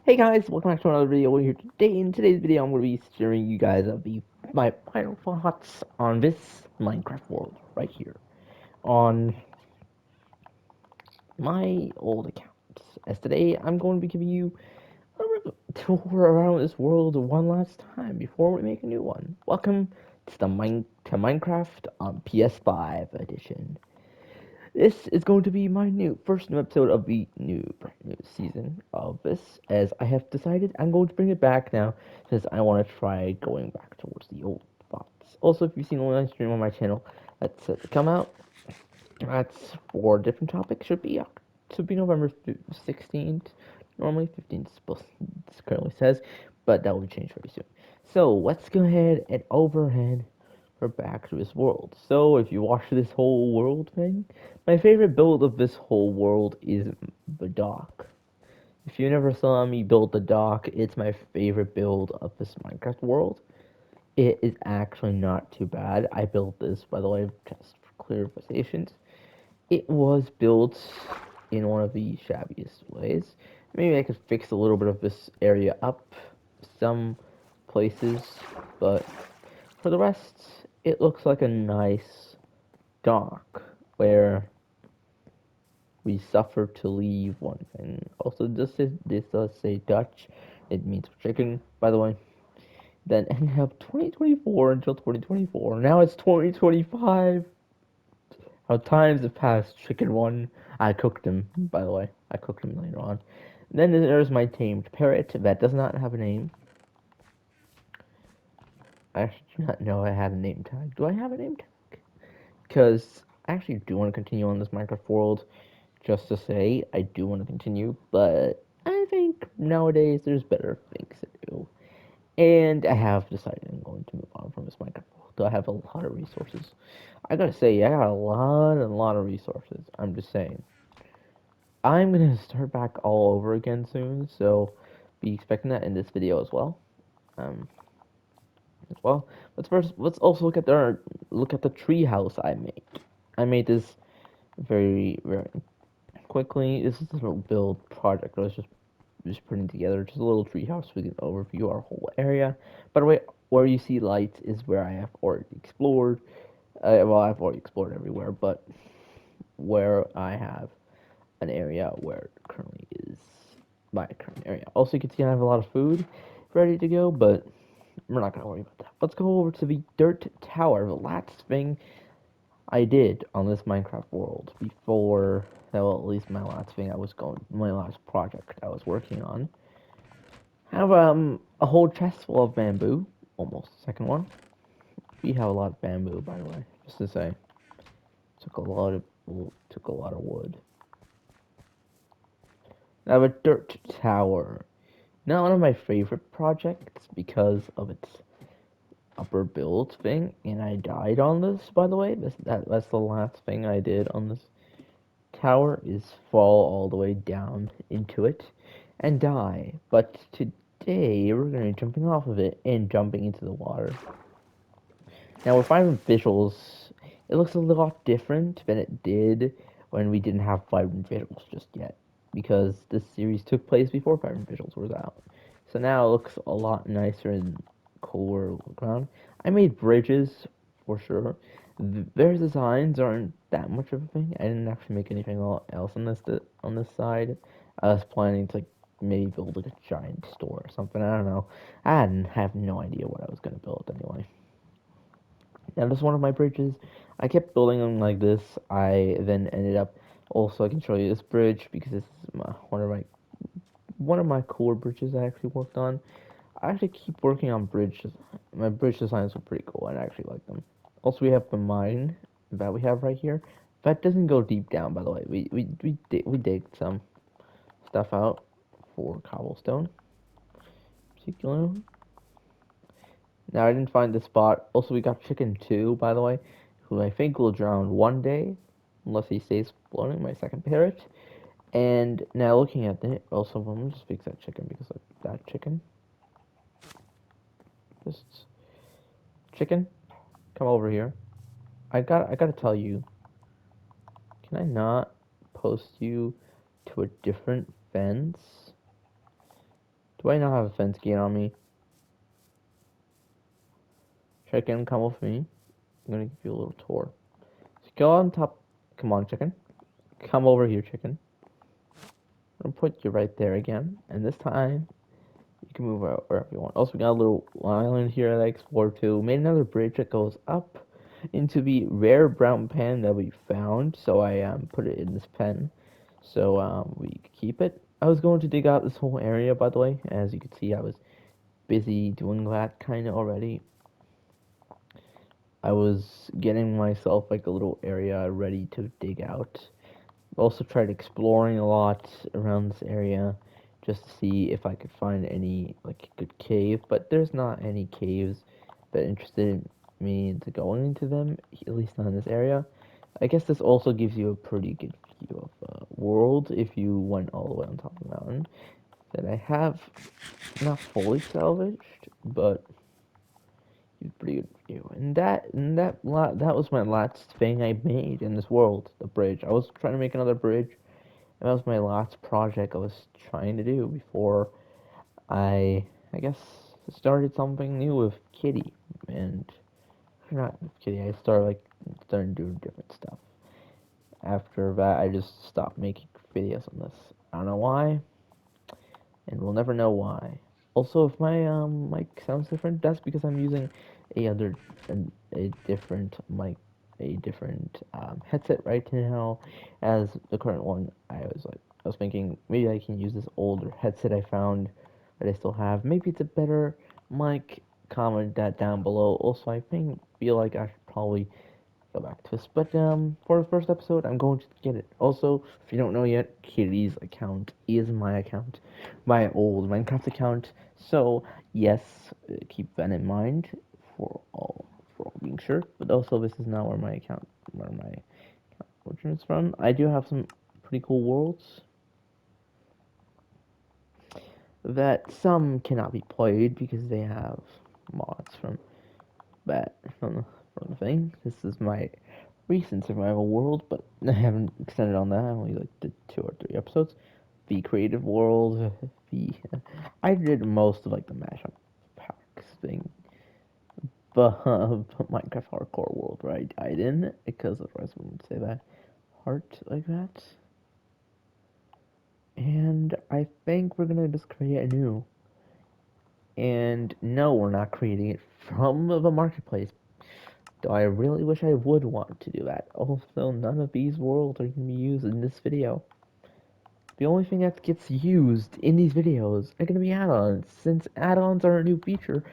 Hey guys, welcome back to another video. We're here today. In today's video, I'm going to be sharing you guys my final thoughts on this Minecraft world right here on my old account. As today, I'm going to be giving you a tour around this world one last time before we make a new one. Welcome to Minecraft on PS5 edition. This is going to be my first new episode of the brand new season of this, as I have decided I'm going to bring it back now, since I want to try going back towards the old thoughts. Also, if you've seen the live stream on my channel that's set to come out, that's for different topics. Should be November 16th. Normally 15th this currently says, but that will change very soon. So let's go ahead and overhead. We're back to this world. So if you watch this whole world thing, my favorite build of this whole world is the dock. If you never saw me build the dock, it's my favorite build of this Minecraft world. It is actually not too bad. I built this, by the way, just for clarifications. It was built in one of the shabbiest ways. Maybe I could fix a little bit of this area up some places, but for the rest, it looks like a nice dock where we suffer to leave one thing. Also, this does say Dutch. It means chicken, by the way. Then ended up 2024 until 2024. Now it's 2025. How times have passed. Chicken one. I cooked him, by the way. I cooked him later on. Then there's my tamed parrot that does not have a name. I actually do not know I had a name tag. Do I have a name tag? Because I actually do want to continue on this Minecraft world. Just to say, I do want to continue, but I think nowadays there's better things to do. And I have decided I'm going to move on from this Minecraft world. I have a lot of resources. I gotta say, I got a lot of resources. I'm just saying. I'm gonna start back all over again soon, so be expecting that in this video as well. Um, well, let's also look at the tree house I made. I made this very quickly. This is a little build project. I was just putting together just a little treehouse so we can overview our whole area. By the way, where you see lights is where I have already explored. Well, I've already explored everywhere, but where I have an area where currently is my current area. Also, you can see I have a lot of food ready to go, but we're not gonna worry about that. Let's go over to the dirt tower, the last thing I did on this Minecraft world before, well, at least my last project I was working on. Have a whole chest full of bamboo, almost the second one. We have a lot of bamboo, by the way, just to say. Took a lot of wood. I have a dirt tower. Not one of my favorite projects because of its upper build thing, and I died on this, by the way. That's the last thing I did on this tower, is fall all the way down into it and die. But today we're gonna be jumping off of it and jumping into the water. Now we're finding visuals. It looks a lot different than it did when we didn't have vibrant visuals just yet, because this series took place before vibrant visuals was out. So now it looks a lot nicer and cooler ground. I made bridges for sure. Their designs aren't that much of a thing. I didn't actually make anything else on this side. I was planning to like, maybe build like a giant store or something. I don't know. Have no idea what I was gonna build anyway. Now this is one of my bridges. I kept building them like this. I then ended up also I can show you this bridge because this is one of my cooler bridges I actually worked on. I actually keep working on bridges. My bridge designs are pretty cool, and I actually like them. Also, we have the mine that we have right here. That doesn't go deep down, by the way. We dig some stuff out for cobblestone. Particularly. Now I didn't find the spot. Also, we got chicken too, by the way, who I think will drown one day, unless he stays floating. My second parrot. And now looking at it, also let me just fix that chicken because like that chicken. Just chicken, come over here. I gotta tell you, can I not post you to a different fence? Do I not have a fence gate on me? Chicken, come with me. I'm gonna give you a little tour. So go on top. Come on, chicken. Come over here, chicken. I'm gonna put you right there again. And this time, you can move out wherever you want. Also, we got a little island here that I explored too. Made another bridge that goes up into the rare brown pen that we found. So I put it in this pen so we could keep it. I was going to dig out this whole area, by the way. As you can see, I was busy doing that kind of already. I was getting myself like a little area ready to dig out. Also tried exploring a lot around this area just to see if I could find any like good cave, but there's not any caves that interested me into going into them, at least not in this area. I guess this also gives you a pretty good view of the world if you went all the way on top of the mountain. That I have not fully salvaged, but pretty good view. That was my last thing I made in this world, the bridge. I was trying to make another bridge, and that was my last project I was trying to do before I guess started something new with Kitty, and not with Kitty. I started doing different stuff. After that, I just stopped making videos on this. I don't know why, and we'll never know why. Also, if my mic sounds different, that's because I'm using a other a different mic, a different headset right now, as the current one. I was thinking maybe I can use this older headset I found that I still have. Maybe it's a better mic. Comment that down below. Also, I feel like I should probably go back to this. But for the first episode, I'm going to get it. Also, if you don't know yet, Kitty's account is my account, my old Minecraft account. So yes, keep that in mind for all being sure. But also, this is not where my origin is from. I do have some pretty cool worlds that some cannot be played because they have mods that from the thing. This is my recent survival world, but I haven't extended on that. I only like did 2 or 3 episodes. The creative world, the I did most of like the mashup packs thing, but Minecraft hardcore world, right? I didn't because otherwise I wouldn't say that heart like that. And I think we're gonna just create a new. And no, we're not creating it from the marketplace. Though I really wish I would want to do that. Also, none of these worlds are going to be used in this video. The only thing that gets used in these videos are going to be add-ons, since add-ons are a new feature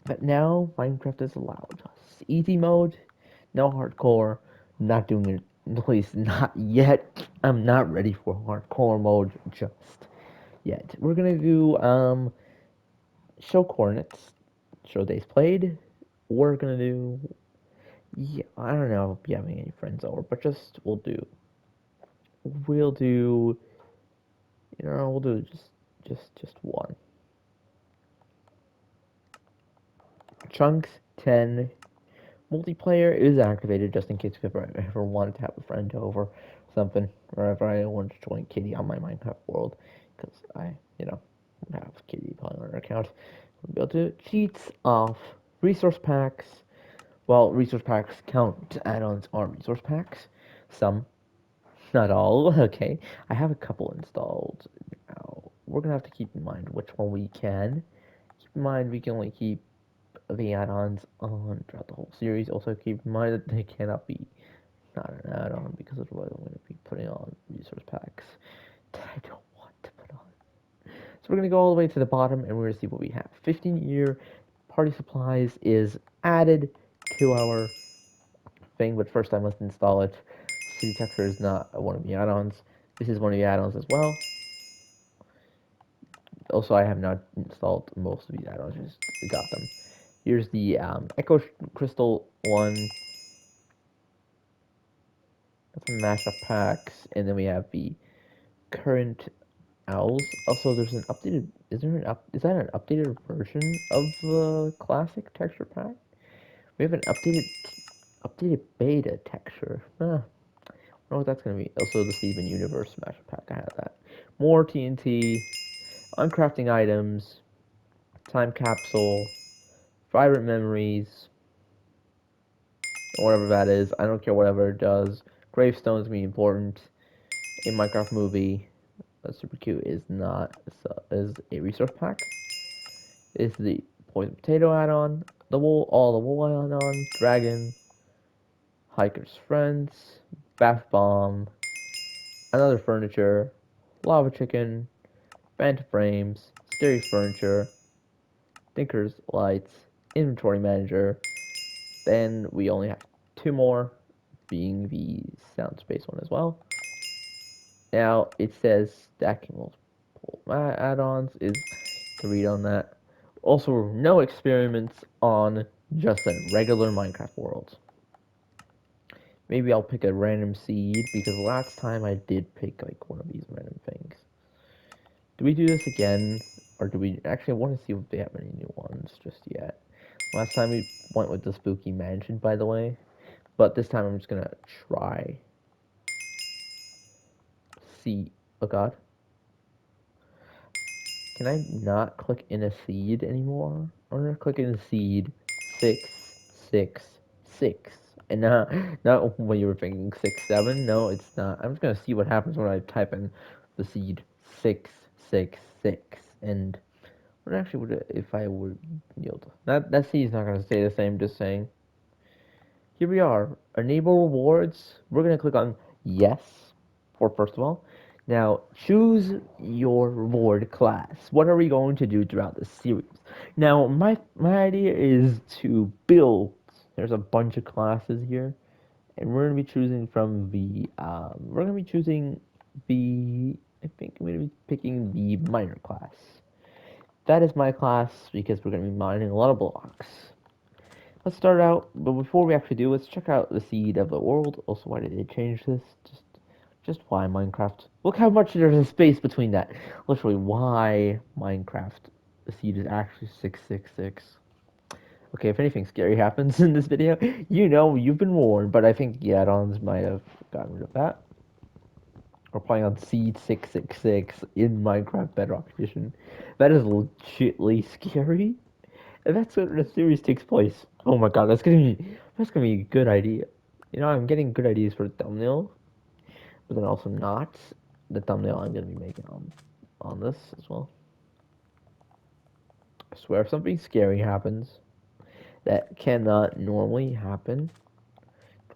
that now Minecraft has allowed us. Easy mode, no hardcore, not doing it, at least not yet. I'm not ready for hardcore mode just yet. We're going to do, show coordinates, show days played. We're going to do yeah, I don't know if you having any friends over, but we'll do we'll do just one. Chunks 10 multiplayer is activated just in case if I ever wanted to have a friend over something, or if I wanted to join Kitty on my Minecraft world, because I have Kitty playing on her account. We'll be able to cheats off resource packs. Well, resource packs count add-ons are resource packs. Some, not all, okay. I have a couple installed now. We're gonna have to keep in mind which one we can. Keep in mind we can only keep the add-ons on throughout the whole series. Also keep in mind that they cannot be not an add-on because otherwise I'm gonna be putting on resource packs that I don't want to put on. So we're gonna go all the way to the bottom and we're gonna see what we have. 15-year party supplies is added to our thing, but first I must install it. City Texture is not one of the add-ons. This is one of the add-ons as well. Also, I have not installed most of these add-ons, just got them. Here's the Echo Crystal one. That's a mashup packs, and then we have the current owls. Also, there's an updated. Is that an updated version of the classic texture pack? We have an updated beta texture. I don't know what that's gonna be. Also, the Steven Universe mashup pack. I have that. More TNT. uncrafting items, time capsule, vibrant memories, or whatever that is. I don't care whatever it does. Gravestones be important. A Minecraft movie that's super cute is not is a resource pack. Is the poison potato add-on, the wool all the wool add-on, dragon, hiker's friends, bath bomb, another furniture, lava chicken, phantom frames, scary furniture, thinker's lights, inventory manager. Then we only have two more, being the sound space one as well. Now it says stacking multiple add-ons is to read on that. Also, no experiments on just a regular Minecraft world. Maybe I'll pick a random seed because last time I did pick like one of these random things. Do we do this again, or do we actually I want to see if they have any new ones just yet? Last time we went with the spooky mansion, by the way, but this time I'm just gonna try. See, oh god. Can I not click in a seed anymore? I'm gonna click in a seed 666. And not when you were thinking 67. No, it's not. I'm just gonna see what happens when I type in the seed 666. And what actually would it, if I would yield? That seed's not gonna stay the same. Just saying. Here we are. Enable rewards. We're gonna click on yes for first of all. Now choose your reward class. What are we going to do throughout this series? Now my idea is to build. There's a bunch of classes here, and we're gonna be choosing from the. We're gonna be choosing the. I think I'm gonna be picking the miner class. That is my class because we're gonna be mining a lot of blocks. Let's start out, but before we actually do, let's check out the seed of the world. Also, why did they change this? Just why Minecraft? Look how much there's a space between that. Literally, why Minecraft? The seed is actually 666. Okay, if anything scary happens in this video, you know you've been warned. But I think the add-ons might have gotten rid of that. We're playing on seed 666 in Minecraft Bedrock Edition. That is legitly scary. And that's where the series takes place. Oh my god, that's gonna be a good idea. You know, I'm getting good ideas for the thumbnail, but then also not the thumbnail I'm gonna be making on this as well. I swear, if something scary happens that cannot normally happen,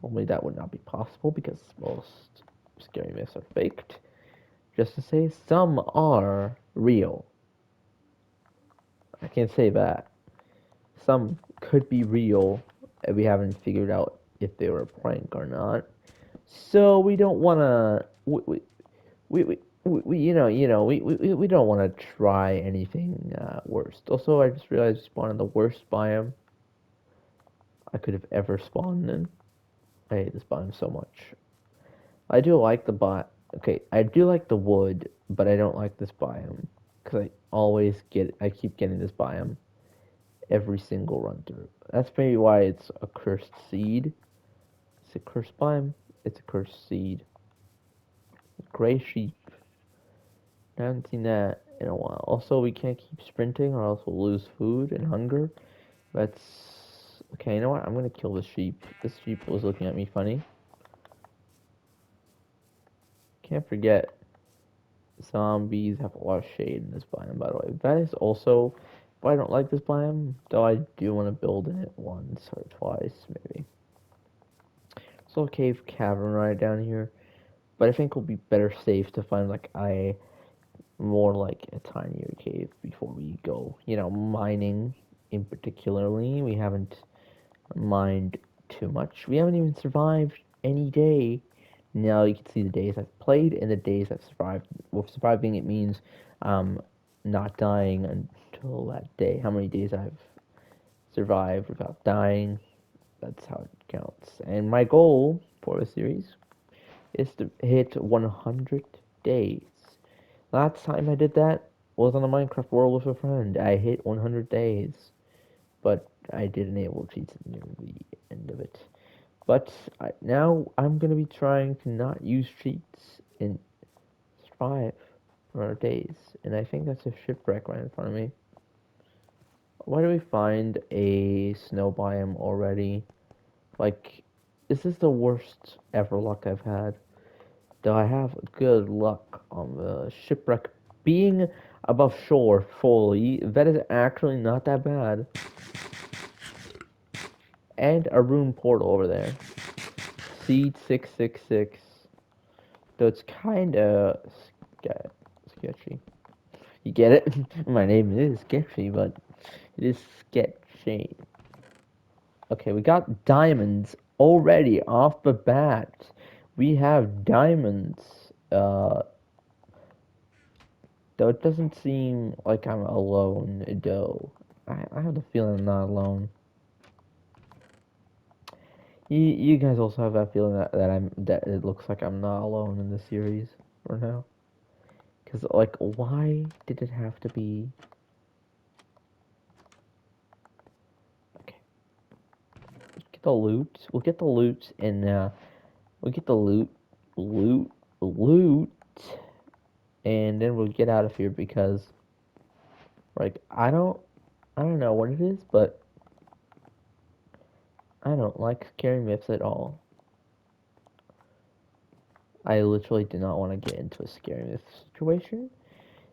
normally that would not be possible because most scary myths are faked. Just to say, some are real. I can't say that. Some could be real, and we haven't figured out if they were a prank or not. So we don't want to. We don't want to try anything worse. Also, I just realized we spawned in the worst biome I could have ever spawned in. I hate this biome so much. I do like the bot. Okay, I do like the wood, but I don't like this biome because I keep getting this biome every single run through. That's maybe why it's a cursed seed. It's a cursed biome. It's a cursed seed. Gray sheep. I haven't seen that in a while. Also, we can't keep sprinting or else we'll lose food and hunger. That's... Okay, you know what? I'm gonna kill this sheep. This sheep was looking at me funny. Can't forget, zombies have a lot of shade in this biome, by the way. That is also why I don't like this biome, though I do want to build in it once or twice, maybe. There's a little cave cavern right down here, but I think it'll be better safe to find like more like a tinier cave before we go, mining in particularly. We haven't mined too much. We haven't even survived any day. Now you can see the days I've played and the days I've survived. With surviving, it means not dying until that day. How many days I've survived without dying. That's how it counts. And my goal for the series is to hit 100 days. Last time I did that was on a Minecraft world with a friend. I hit 100 days, but I did enable cheats near the end of it. But now I'm gonna be trying to not use cheats and strive. for days, and I think that's a shipwreck right in front of me. Why do we find a snow biome already? Like, this is the worst ever luck I've had. Though I have good luck on the shipwreck being above shore fully. That is actually not that bad. And a room portal over there. Seed 666. Though it's kinda sketchy. You get it? My name is sketchy, but it is sketchy. Okay, we got diamonds already off the bat. We have diamonds. Though it doesn't seem like I'm alone, though. I have the feeling I'm not alone. You guys also have that feeling that it looks like I'm not alone in this series for now. Cause like, why did it have to be? Okay, get the loot. We'll get the loot and we'll get the loot, and then we'll get out of here because like I don't know what it is, but I don't like scary myths at all. I literally did not want to get into a scary myth situation.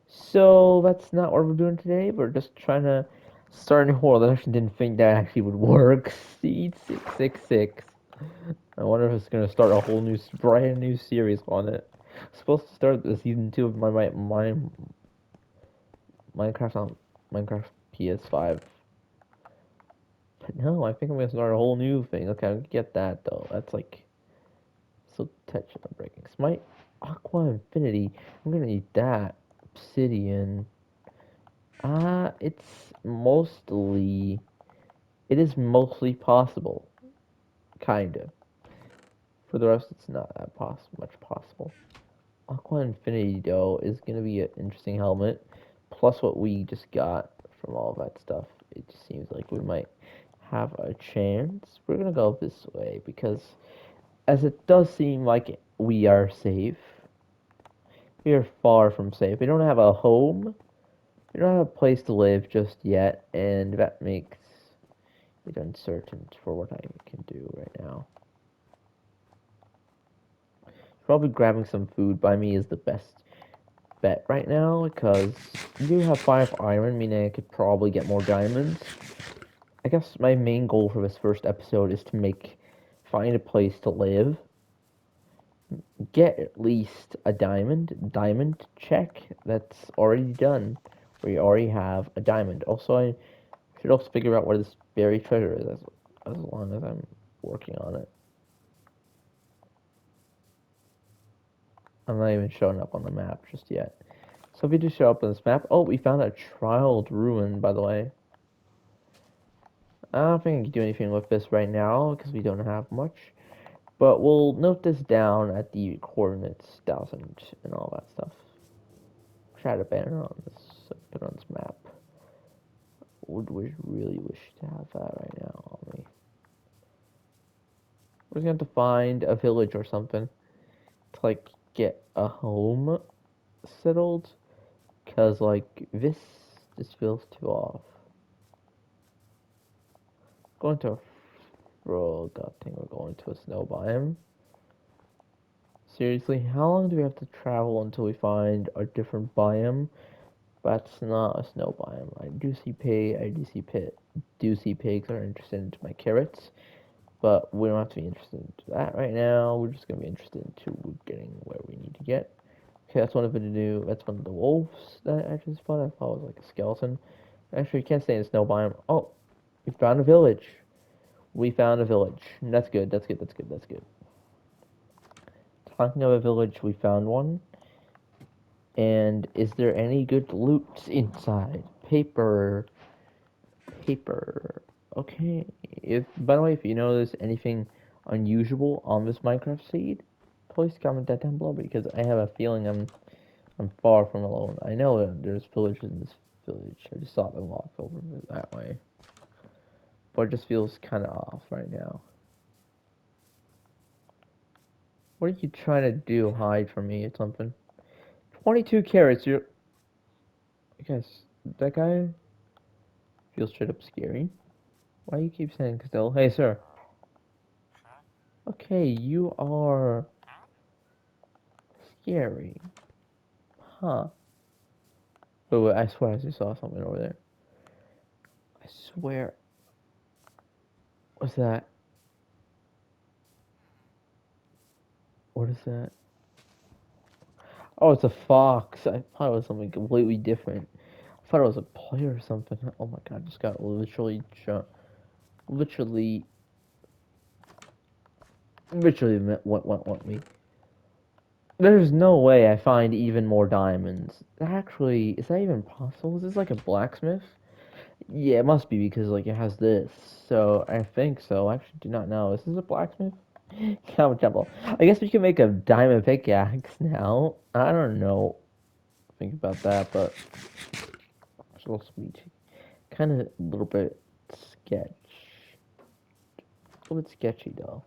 So that's not what we're doing today. We're just trying to start a new world. I actually didn't think that actually would work. Seed 666. I wonder if it's gonna start a whole new, brand new series on it. I'm supposed to start the season 2 of my Minecraft on Minecraft PS5. But no, I think I'm gonna start a whole new thing. Okay, I get that though. That's like so tension breaking. Smite Aqua Infinity. I'm gonna need that. Obsidian. It's mostly. It is mostly possible. Kinda. For the rest, it's not that much possible. Aqua Infinity, though, is gonna be an interesting helmet. Plus what we just got from all that stuff. It just seems like we might have a chance. We're gonna go this way because, as it does seem like we are safe, we are far from safe. We don't have a home. We don't have a place to live just yet, and that makes it uncertain for what I can do right now. Probably grabbing some food by me is the best bet right now because I do have 5 iron, meaning I could probably get more diamonds. I guess my main goal for this first episode is to find a place to live, get at least a diamond check that's already done. We already have a diamond. Also, I should also figure out where this buried treasure is as long as I'm working on it. I'm not even showing up on the map just yet. So if we just show up on this map, oh, we found a trialed ruin, by the way. I don't think I can do anything with this right now because we don't have much. But we'll note this down at the coordinates 1000 and all that stuff. Try to banner on this, put on this map. Really wish to have that right now on me. We're gonna have to find a village or something to like get a home settled, cause like this just feels too off. Going to a god thing. We're going to a snow biome. Seriously, how long do we have to travel until we find a different biome? That's not a snow biome. I do see pig. I do see pit. Do see pigs are interested into my carrots, but we don't have to be interested into that right now. We're just gonna be interested into getting where we need to get. Okay, that's one of the new. That's one of the wolves that I just found. I thought it was like a skeleton. Actually, you can't stay in a snow biome. Oh, we found a village. We found a village. That's good. That's good. That's good. That's good. Talking of a village, we found one. And is there any good loot inside? Paper. Okay. If by the way, if you notice anything unusual on this Minecraft seed, please comment that down below because I have a feeling I'm far from alone. I know that there's villages in this village. I just saw them walk over that way, but it just feels kind of off right now. What are you trying to do? Hide from me or something? 22 carats. You're. I guess that guy feels straight up scary. Why do you keep saying still? Hey, sir. Okay, you are scary. Huh. Wait, I swear I just saw something over there. I swear. What's that? What is that? Oh, it's a fox. I thought it was something completely different. I thought it was a player or something. Oh my god, I just got literally, literally, literally what me. There's no way I find even more diamonds. Actually, is that even possible? Is this like a blacksmith? Yeah, it must be because like it has this. So I think so. I actually do not know. Is this a blacksmith? Count Temple. I guess we can make a diamond pickaxe now. I don't know. Think about that, but it's a little sweet. Kind of a little bit sketch. A little bit sketchy though.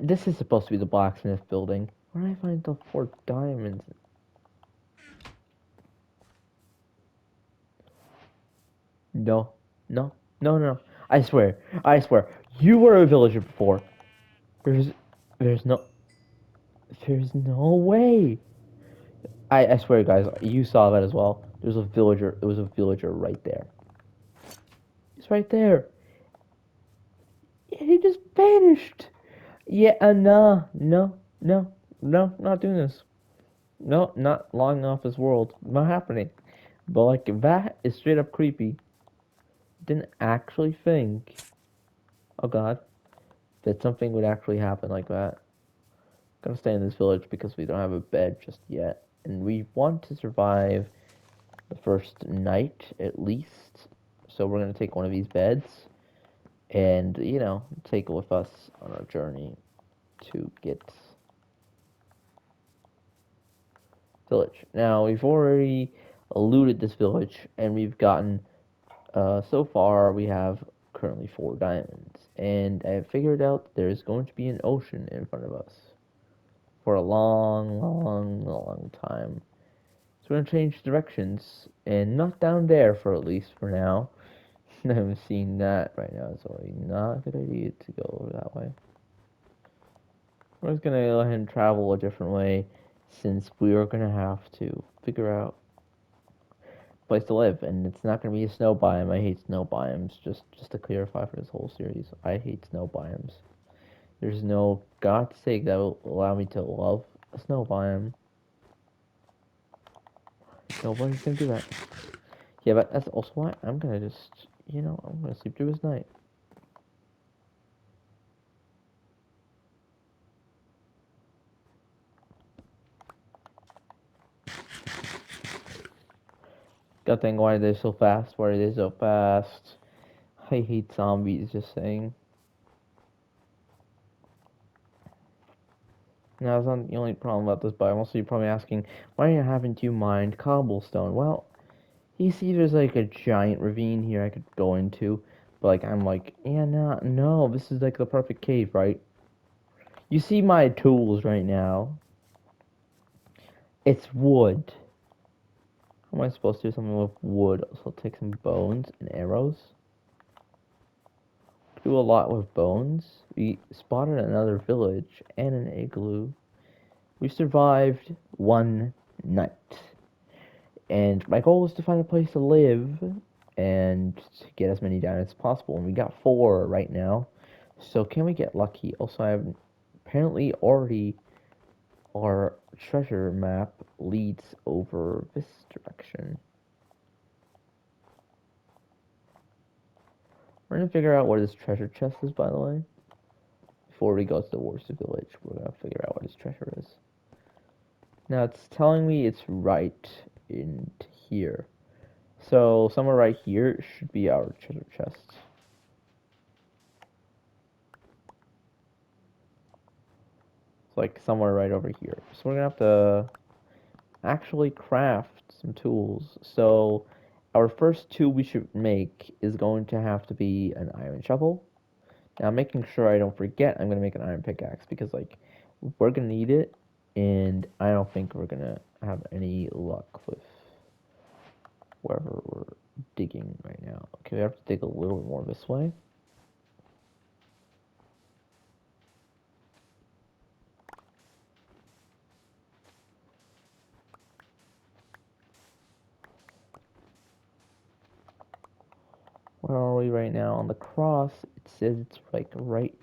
This is supposed to be the blacksmith building. Where did I find the 4 diamonds? No, no, no, no. I swear. You were a villager before. There's, there's no, there's no way. I swear, guys, you saw that as well. There's a villager. It was a villager right there. He's right there. Yeah, he just vanished. Yeah, nah, no, not doing this. No, not logging off this world. Not happening. But like that is straight up creepy. Didn't actually think, oh god, that something would actually happen like that. Gonna stay in this village because we don't have a bed just yet, and we want to survive the first night at least. So we're gonna take one of these beds and take it with us on our journey to get village. Now we've already looted this village, and we've gotten so far we have currently 4 diamonds, and I have figured out there's going to be an ocean in front of us for a long, long, long time. So we're gonna change directions and not down there for at least for now. I haven't seen that right now. It's already not a good idea to go that way. We're just gonna go ahead and travel a different way since we are gonna have to figure out a place to live, and it's not gonna be a snow biome. I hate snow biomes. Just to clarify for this whole series, I hate snow biomes. There's no God's sake that will allow me to love a snow biome. Nobody's gonna do that. Yeah, but that's also why I'm gonna just, I'm gonna sleep through this night. God dang, why are they so fast? Why are they so fast? I hate zombies, just saying. Now, that's not the only problem about this biome. Also, you're probably asking, why haven't you mined cobblestone? Well, you see there's like a giant ravine here I could go into, but like, I'm like, yeah, no, this is like the perfect cave, right? You see my tools right now. It's wood. How am I supposed to do something with wood? So I'll take some bones and arrows. Do a lot with bones. We spotted another village and an igloo. We survived one night. And my goal is to find a place to live and to get as many down as possible. And we got 4 right now. So can we get lucky? Also, I have apparently already our treasure map leads over this direction. We're gonna figure out where this treasure chest is, by the way. Before we go to the Worcester village, we're gonna figure out what this treasure is. Now it's telling me it's right in here. So somewhere right here should be our treasure chest. It's like somewhere right over here. So we're gonna have to actually craft some tools. So our first tool we should make is going to have to be an iron shovel. Now making sure I don't forget, I'm gonna make an iron pickaxe because like we're gonna need it And I don't think we're gonna have any luck with wherever we're digging right now. Okay, we have to dig a little bit more this way. Where are we right now? On the cross, it says it's like right.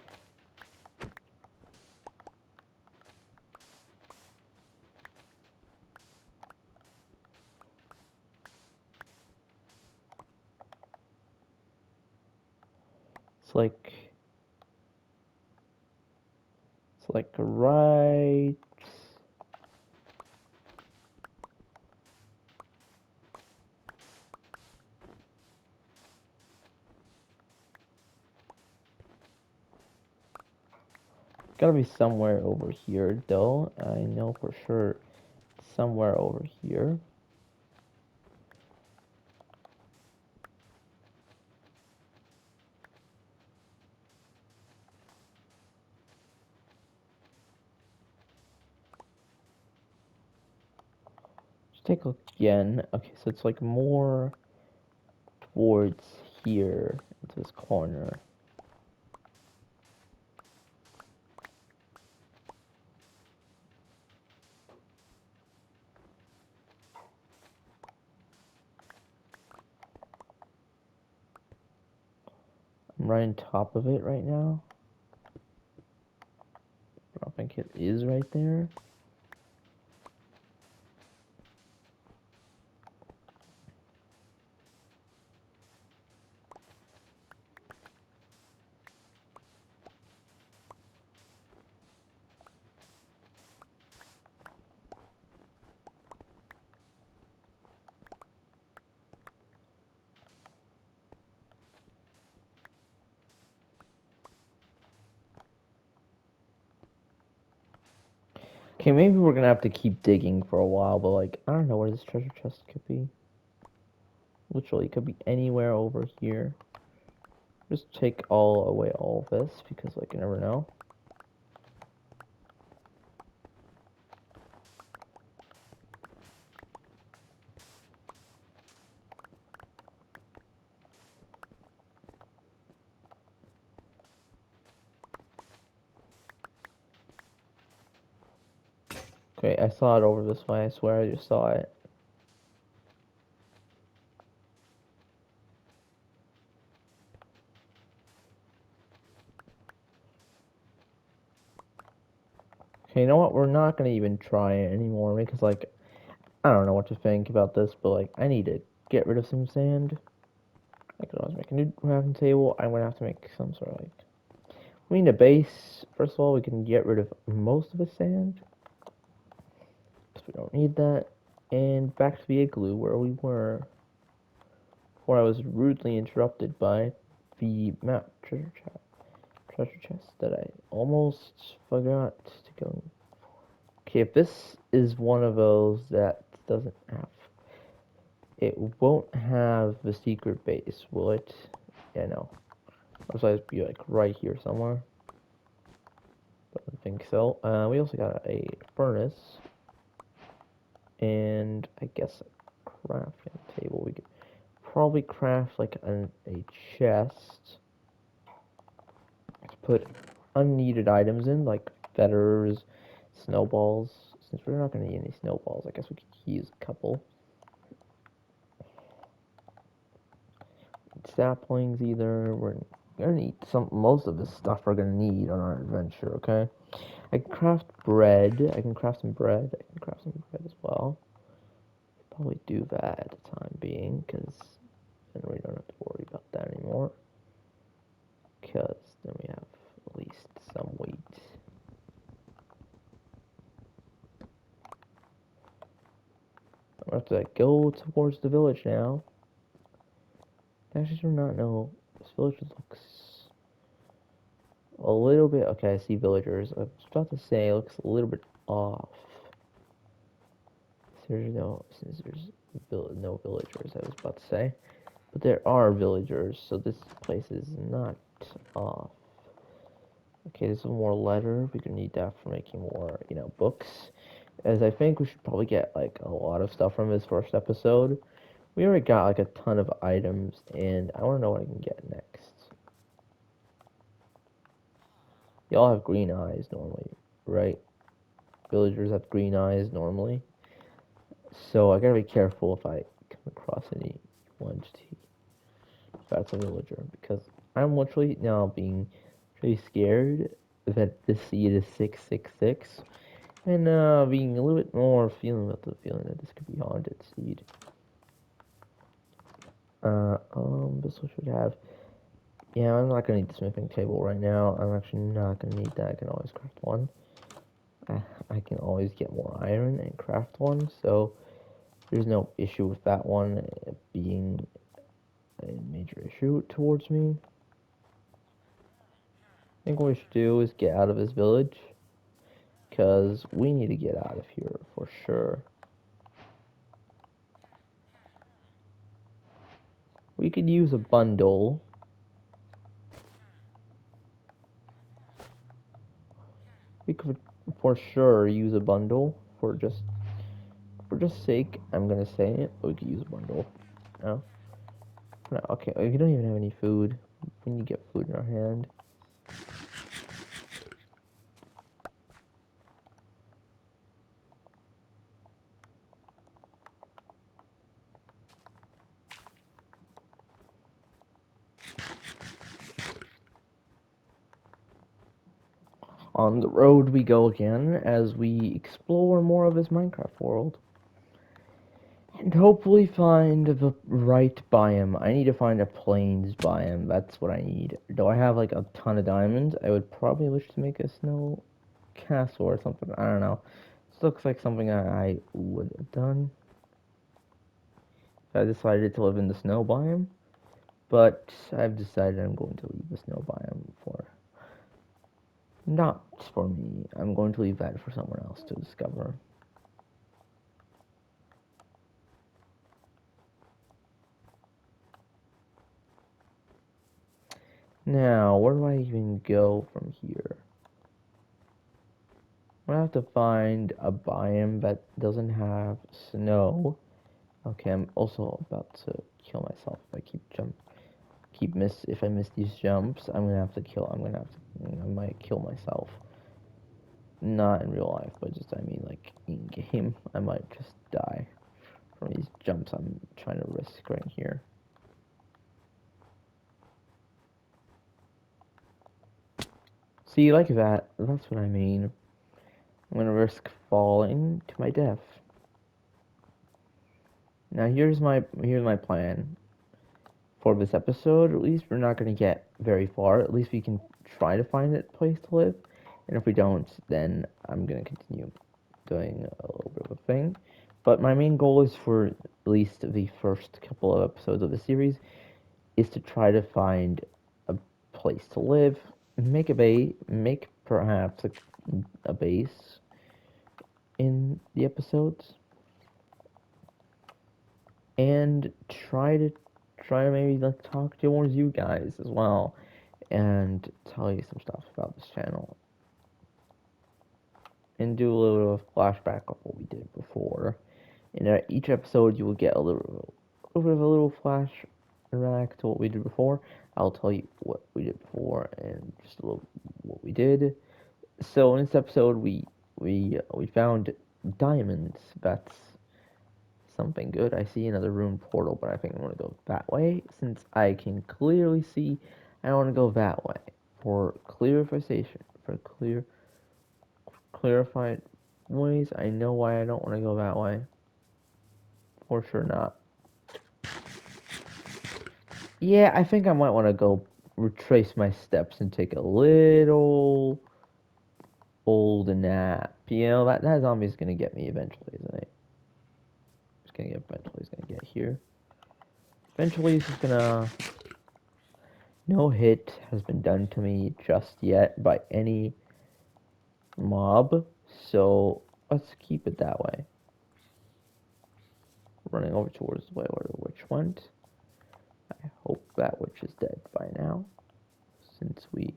It's like right. Gotta be somewhere over here, though. I know for sure it's somewhere over here. Let's take a look again. Okay, so it's like more towards here, into this corner. I'm right on top of it right now. I don't think it is right there. Okay, maybe we're gonna have to keep digging for a while, but like, I don't know where this treasure chest could be. Literally, it could be anywhere over here. Just take away all of this, because like, you never know. Okay, I saw it over this way, I swear I just saw it. Okay, you know what? We're not gonna even try it anymore because, like, I don't know what to think about this, but like, I need to get rid of some sand. I could always make a new crafting table. I'm gonna have to make some sort of like. We need a base. First of all, we can get rid of most of the sand because we don't need that. And back to the igloo where we were before I was rudely interrupted by the map treasure chest that I almost forgot to go. Okay, if this is one of those that doesn't have, it won't have the secret base, will it? Yeah, no. Otherwise, it'd be like right here somewhere. But I don't think so. We also got a furnace, and I guess a crafting table. We could probably craft like a chest to put unneeded items in, like feathers, snowballs. Since we're not going to need any snowballs, I guess we could use a couple. Saplings either. We're gonna need most of this stuff we're gonna need on our adventure, okay? I can craft bread. I can craft some bread. I can craft some bread as well. Probably do that at the time being, because then we don't have to worry about that anymore. Because then we have at least some wheat. I have to go towards the village now. I actually do not know. This village looks a little bit. Okay, I see villagers. I was about to say it looks a little bit off. Since there's no villagers, I was about to say. But there are villagers, so this place is not off. Okay, there's one more letter. We're gonna need that for making more, books. as I think we should probably get like a lot of stuff from this first episode. We already got like a ton of items, and I want to know what I can get next. Y'all have green eyes normally, right? Villagers have green eyes normally. So I gotta be careful if I come across any ones if that's a villager, because I'm literally now being really scared that this seed is 666, and being a little bit more feeling about the feeling that this could be haunted seed. This one should have. Yeah, I'm not gonna need the smithing table right now. I'm actually not gonna need that. I can always craft one. I can always get more iron and craft one, so there's no issue with that one being a major issue towards me. I think what we should do is get out of this village, because we need to get out of here for sure. We could use a bundle. We could for sure use a bundle for just sake. I'm gonna say it. We could use a bundle. No, no. Okay, we don't even have any food. We need to get food in our hand. On the road we go again as we explore more of this Minecraft world. And hopefully find the right biome. I need to find a plains biome. That's what I need. Do I have like a ton of diamonds? I would probably wish to make a snow castle or something. I don't know. This looks like something I would have done if I decided to live in the snow biome. But I've decided I'm going to leave the snow biome for not for me. I'm going to leave that for someone else to discover. Now, where do I even go from here? I'm gonna have to find a biome that doesn't have snow. Okay, I'm also about to kill myself if I if I miss these jumps. I might kill myself. Not in real life, but just I mean like in game. I might just die from these jumps I'm trying to risk right here. See, like that. That's what I mean. I'm gonna risk falling to my death. Now here's my plan for this episode. At least we're not gonna get very far. At least we can try to find a place to live. And if we don't, then I'm gonna continue doing a little bit of a thing. But my main goal is for at least the first couple of episodes of the series is to try to find a place to live, make perhaps a base in the episodes, and try to maybe like talk towards you guys as well, and tell you some stuff about this channel, and do a little bit of flashback of what we did before. In each episode, you will get a little flashback to what we did before. I'll tell you what we did before and just a little what we did. So in this episode, we found diamonds. That's something good. I see another ruined portal, but I think I'm gonna go that way since I can clearly see. I want to go that way for clarification, for clarified ways. I know why I don't want to go that way. For sure not. Yeah, I think I might want to go retrace my steps and take a little old nap. You know, that zombie's gonna get me eventually, isn't it? He's gonna get here. Eventually he's just gonna. No hit has been done to me just yet by any mob, so let's keep it that way. Running over towards the way where the witch went. I hope that witch is dead by now, since we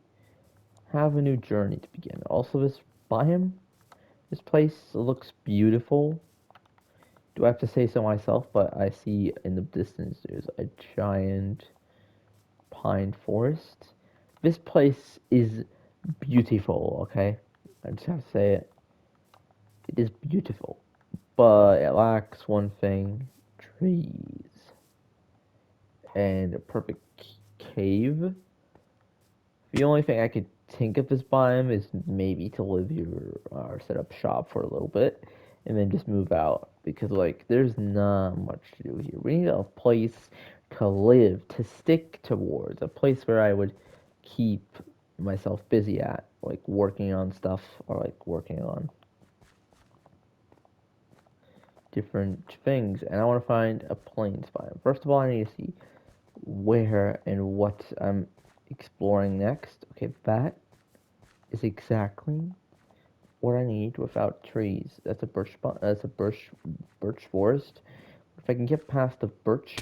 have a new journey to begin. Also, this biome This place looks beautiful. Do I have to say so myself? But I see in the distance there's a giant pine forest. This place is beautiful, okay? I just have to say it. It is beautiful. But it lacks one thing, trees. And a perfect cave. The only thing I could think of this biome is maybe to live here or set up shop for a little bit and then just move out because like there's not much to do here. We need a place to live, to stick towards, a place where I would keep myself busy at, like working on stuff or like working on different things. And I want to find a plains biome. First of all, I need to see where and what I'm exploring next. Okay, that is exactly what I need without trees. That's a birch forest. If I can get past the birch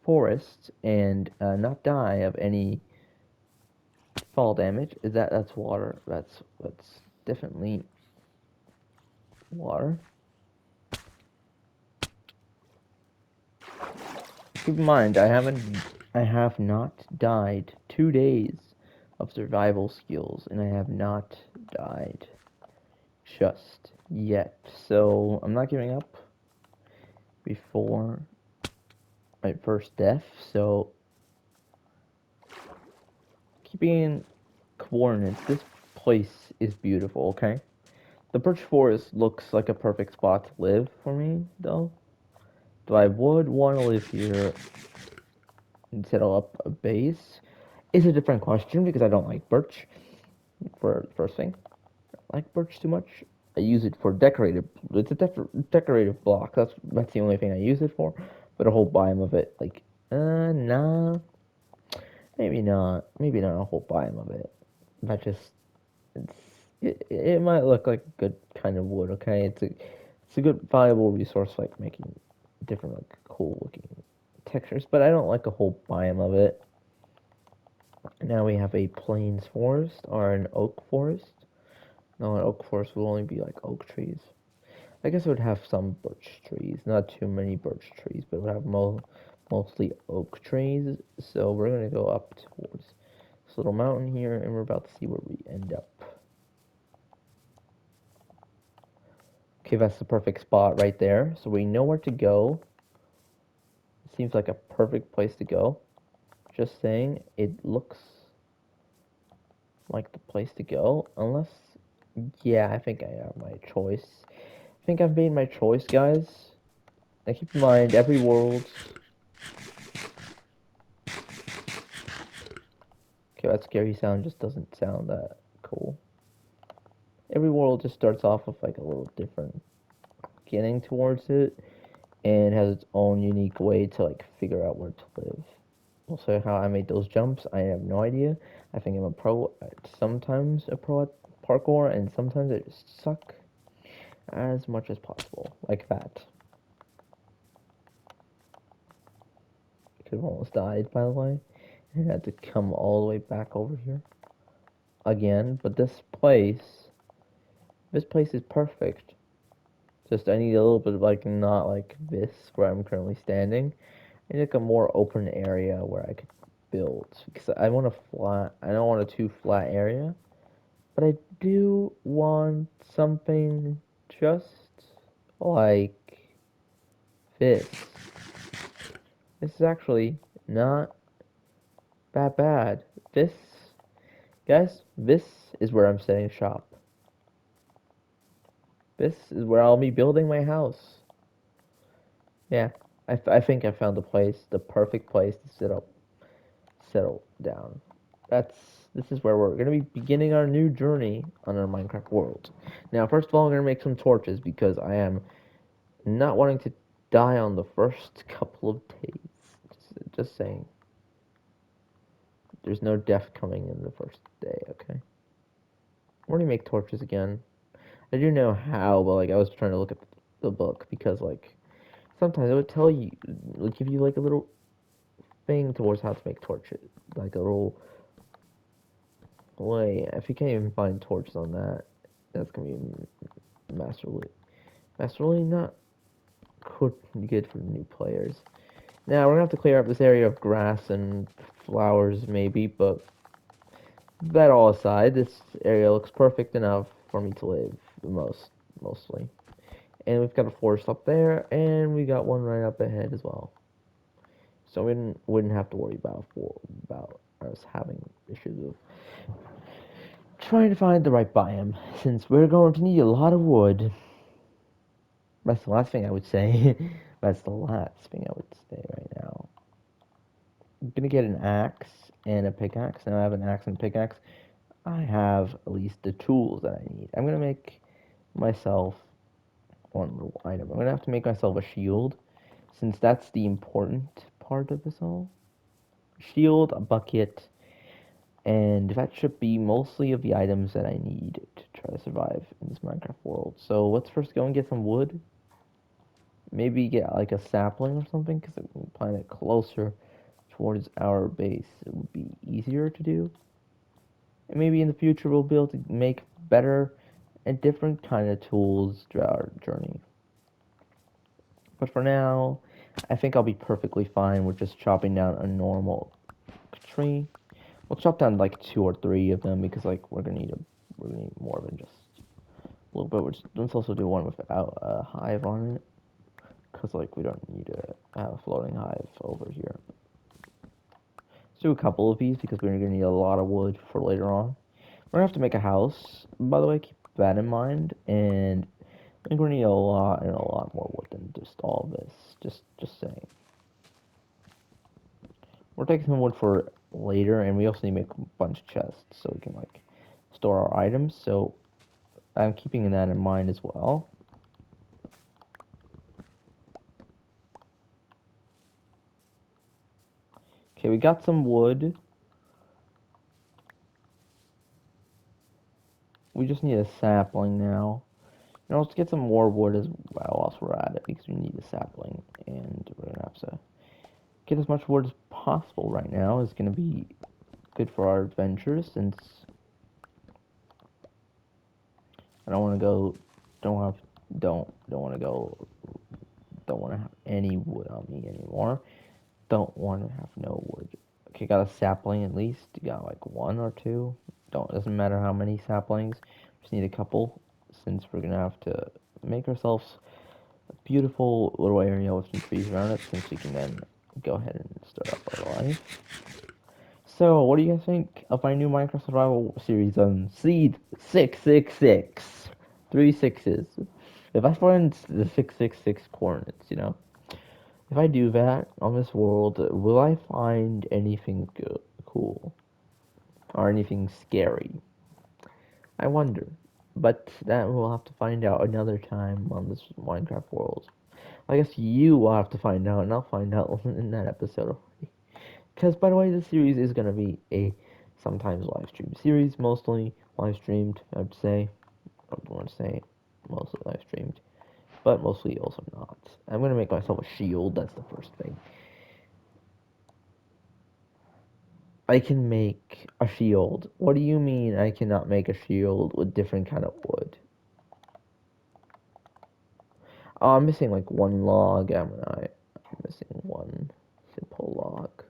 forest and not die of any fall damage, that's water. That's definitely water. Keep in mind, I have not died 2 days of survival skills, and I have not died just yet. So I'm not giving up before my first death. So keeping coordinates, this place is beautiful. Okay, the birch forest looks like a perfect spot to live for me, though. But I would want to live here and set up a base. Is a different question because I don't like birch. For the first thing, I like birch too much. I use it for decorative. It's a decorative block. That's the only thing I use it for. But a whole biome of it, like, nah, maybe not. Maybe not a whole biome of it. That just it's it might look like a good kind of wood. Okay, it's a good valuable resource for, like making different like cool looking textures. But I don't like a whole biome of it. Now we have a plains forest or an oak forest. No, an oak forest will only be like oak trees. I guess it would have some birch trees, not too many birch trees, but it would have mostly oak trees. So we're gonna go up towards this little mountain here, and we're about to see where we end up. Okay, that's the perfect spot right there. So we know where to go. It seems like a perfect place to go. Just saying, it looks like the place to go, unless, yeah, I think I have my choice. I think I've made my choice, guys. Now keep in mind, every world. Okay, that scary sound just doesn't sound that cool. Every world just starts off with like a little different beginning towards it, and has its own unique way to like figure out where to live. Also, how I made those jumps, I have no idea. I think I'm a pro at sometimes a pro at parkour, and sometimes I just suck as much as possible, like that. Could have almost died, by the way, and had to come all the way back over here again. But this place is perfect. Just I need a little bit of like not like this where I'm currently standing. I need like a more open area where I could build because I want a flat. I don't want a too flat area, but I do want something just like this. This is actually not that bad. This, guys, this is where I'm setting shop. This is where I'll be building my house. Yeah, I think I found the place, the perfect place to settle down. That's this is where we're gonna be beginning our new journey on our Minecraft world. Now, first of all, I'm gonna make some torches because I am not wanting to die on the first couple of days. Just saying, there's no death coming in the first day. Okay. Where do you make torches again? I do know how, but like I was trying to look at the book because like sometimes it would tell you, it would give you like a little thing towards how to make torches, like a little way. If you can't even find torches on that, That's gonna be masterly not good for new players. Now we're gonna have to clear up this area of grass and flowers maybe, but that all aside, this area looks perfect enough for me to live mostly. And we've got a forest up there, and we got one right up ahead as well. So we wouldn't have to worry about us having issues of trying to find the right biome, since we're going to need a lot of wood. That's the last thing I would say. That's the last thing I would say right now. I'm gonna get an axe and a pickaxe. Now I have an axe and a pickaxe. I have at least the tools that I need. I'm gonna make myself one little item. I'm gonna have to make myself a shield, since that's the important part of this all. Shield, a bucket, and that should be mostly of the items that I need to try to survive in this Minecraft world. So let's first go and get some wood. Maybe get like a sapling or something, because if we plant it closer towards our base, it would be easier to do. And maybe in the future we'll be able to make better and different kind of tools throughout our journey. But for now, I think I'll be perfectly fine with just chopping down a normal tree. We'll chop down like 2 or 3 of them, because like we're gonna need more than just a little bit. Let's also do one without a hive on it, because like we don't need to have a floating hive over here. Let's do a couple of these, because we're gonna need a lot of wood for later on. We're gonna have to make a house, by the way, keep that in mind. And I think we're gonna need a lot more wood than just all of this. Just saying. We're taking some wood for later, and we also need to make a bunch of chests so we can like store our items. So I'm keeping that in mind as well. Okay, we got some wood. We just need a sapling now. Now let's get some more wood as well whilst we're at it, because we need a sapling, and we're gonna have to get as much wood as possible right now. Is gonna be good for our adventures, since I don't want to go, don't have, don't want to go, don't want to have any wood on me anymore. Don't want to have no wood. Okay, got a sapling at least. You got like 1 or 2. Doesn't matter how many saplings. Just need a couple, since we're gonna have to make ourselves a beautiful little area with some trees around it, since we can then go ahead and start up our life. So, what do you guys think of my new Minecraft Survival series on Seed 666? 3 sixes. If I find the 666 coordinates, if I do that on this world, will I find anything good, cool? Or anything scary? I wonder. But that we'll have to find out another time on this Minecraft world. I guess you will have to find out, and I'll find out in that episode. Because, by the way, this series is going to be a sometimes live stream series, mostly live streamed, I would say. I don't want to say mostly live streamed, but mostly also not. I'm going to make myself a shield, that's the first thing. I can make a shield. What do you mean I cannot make a shield with different kind of wood? Oh, I'm missing like one log, am I? I'm missing one simple log.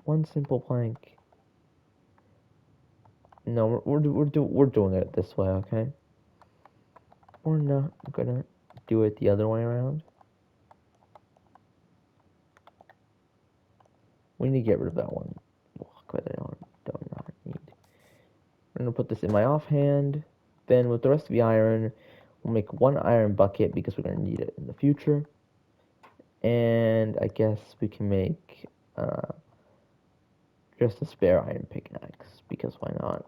One simple plank. No, we're doing it this way, okay? We're not gonna do it the other way around. We need to get rid of that one block that I do not need. I'm gonna put this in my offhand. Then with the rest of the iron, we'll make one iron bucket, because we're gonna need it in the future. And I guess we can make just a spare iron pickaxe, because why not?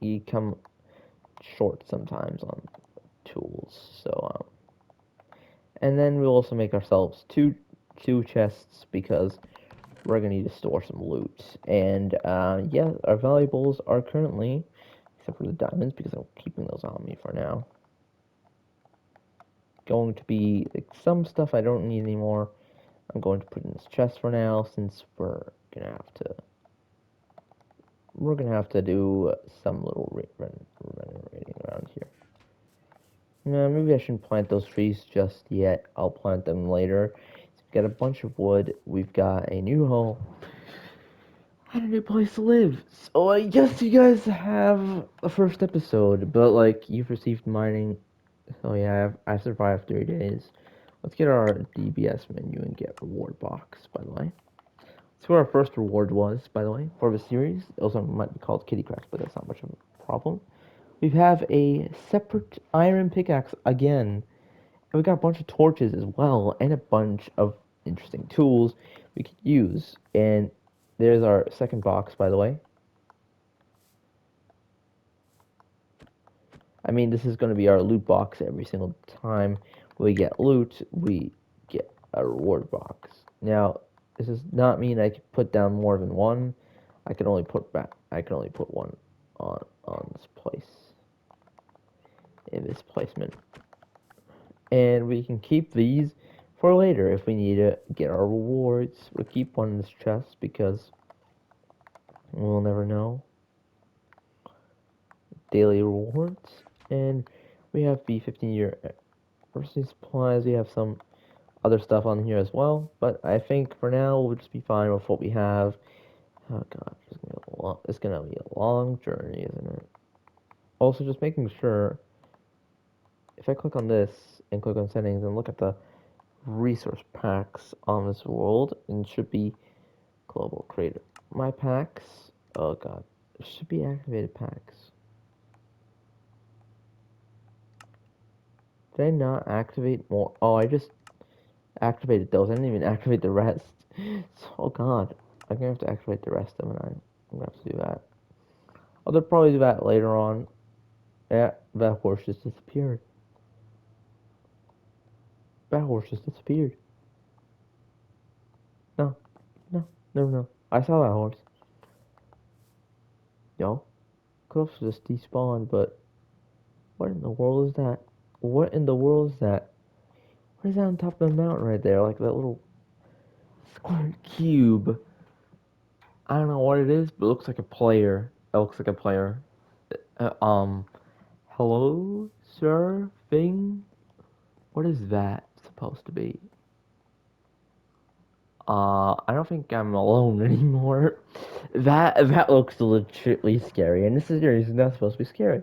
You come short sometimes on tools, so and then we'll also make ourselves two chests, because we're gonna need to store some loot. And yeah, our valuables are currently, except for the diamonds, because I'm keeping those on me for now, going to be like some stuff I don't need anymore. I'm going to put in this chest for now, since we're gonna have to we're gonna have to do some little renovating around here. No, maybe I shouldn't plant those trees just yet. I'll plant them later. So we've got a bunch of wood. We've got a new hole and a new place to live. So I guess you guys have a first episode, but like you've received mining. So yeah, I've survived 3 days. Let's get our DBS menu and get reward box. By the way, that's what our first reward was. By the way, for the series, it also might be called Kitty Cracks, but that's not much of a problem. We have a separate iron pickaxe again. And we got a bunch of torches as well, and a bunch of interesting tools we could use. And there's our second box, by the way. I mean, this is going to be our loot box every single time we get loot, we get a reward box. Now, this does not mean I can put down more than one. I can only put one on this place, in this placement. And we can keep these for later if we need to get our rewards. We'll keep one in this chest because we'll never know. Daily rewards. And we have the 15-year anniversary supplies. We have some other stuff on here as well. But I think for now we'll just be fine with what we have. Oh god, it's gonna be a long journey, isn't it? Also, just making sure if I click on this and click on settings and look at the resource packs on this world, and it should be global creator. My packs, oh god, it should be activated packs. Did I not activate more? Oh, I just activated those. I didn't even activate the rest. Oh god, I'm gonna have to activate the rest of them. I'm gonna have to do that. I'll probably do that later on. Yeah, that horse just disappeared. That horse just disappeared. No, no, no, no. I saw that horse. Yo, could have just despawned, but what in the world is that? What in the world is that? What is that on top of the mountain right there? Like that little square cube. I don't know what it is, but it looks like a player. It looks like a player. Uh, um, hello, sir? Thing? What is that supposed to be? I don't think I'm alone anymore. That looks legitimately scary, and this is not supposed to be scary.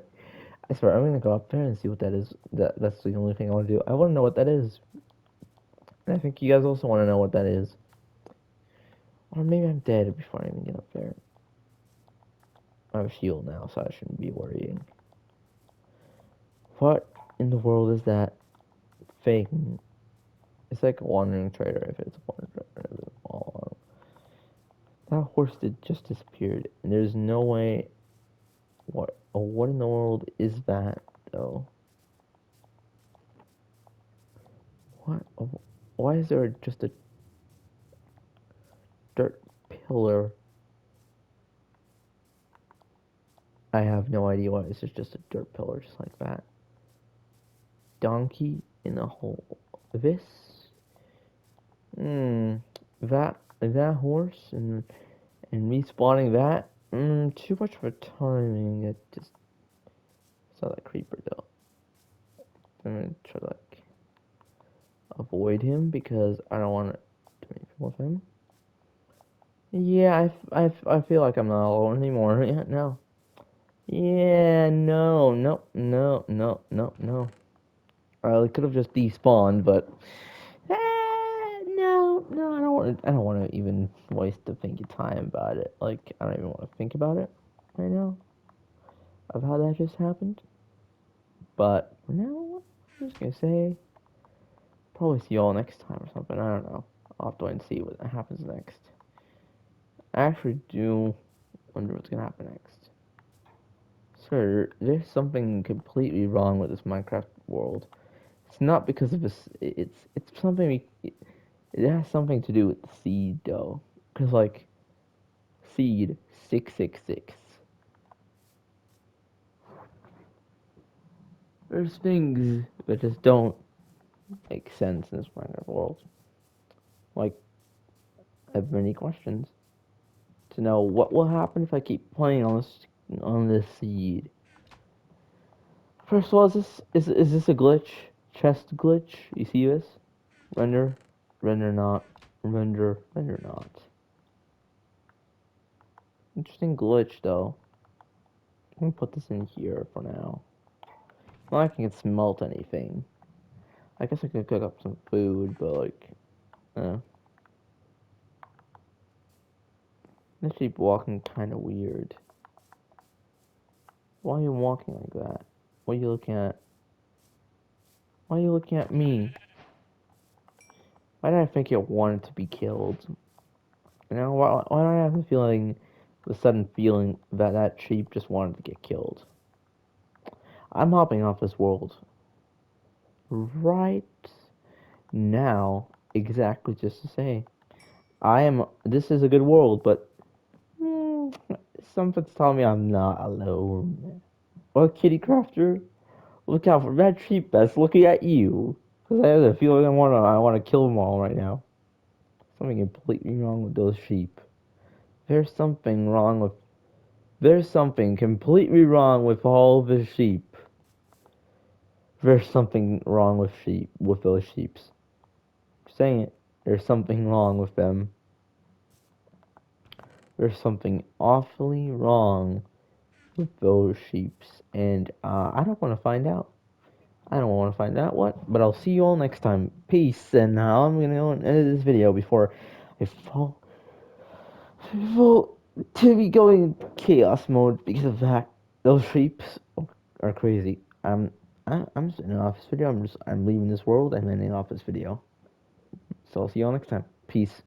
I swear, I'm gonna go up there and see what that is. That's the only thing I want to do. I want to know what that is. And I think you guys also want to know what that is. Or maybe I'm dead before I even get up there. I have a shield now, so I shouldn't be worrying. What in the world is that thing? It's like a wandering trader if it's a wandering trader. That horse did just disappeared, and there's no way. What in the world is that though? What? Why is there just a dirt pillar? I have no idea why this is just a dirt pillar, just like that. Donkey in a hole. This, that horse and me spawning that. Too much for timing. It just saw that creeper though. I'm gonna try to like avoid him because I don't want to do anything with him. Yeah, I feel like I'm not alone anymore. Yeah, no. Yeah, no, no, no, no, no, no. I could have just despawned, but no, no, I don't want to even waste the thinking time about it. Like, I don't even want to think about it right now of how that just happened. But for now, I'm just gonna say probably see you all next time or something. I don't know. I'll have to wait and see what happens next. I actually do wonder what's gonna happen next. Sir, there's something completely wrong with this Minecraft world. It's not because of this. It's something. It has something to do with the seed, though. Cause like seed 666. There's things that just don't make sense in this Minecraft world. Like I have many questions. to know what will happen if I keep playing on this seed. First of all, is this a glitch? Chest glitch? You see this? Render, render not, render not. Interesting glitch though. Let me put this in here for now. Not like I can smelt anything. I guess I could cook up some food, but like, uh. This sheep walking kind of weird. Why are you walking like that? What are you looking at? Why are you looking at me? Why did I think it wanted to be killed? You know, why do I have the sudden feeling that that sheep just wanted to get killed? I'm hopping off this world right now, exactly just to say, this is a good world, but mm, something's telling me I'm not alone. Well, Kitty Crafter, look out for that sheep that's looking at you. Because I have the feeling I want to kill them all right now. Something completely wrong with those sheep. There's something wrong with. There's something completely wrong with all the sheep. There's something wrong with those sheeps. I'm saying it. There's something wrong with them. There's something awfully wrong with those sheeps, and I don't want to find out. I don't want to find out what, but I'll see you all next time. Peace, and I'm gonna go and edit this video before I fall to be going chaos mode because of that. Those sheeps are crazy. I'm just ending off this video. I'm leaving this world and ending off this video. So I'll see you all next time. Peace.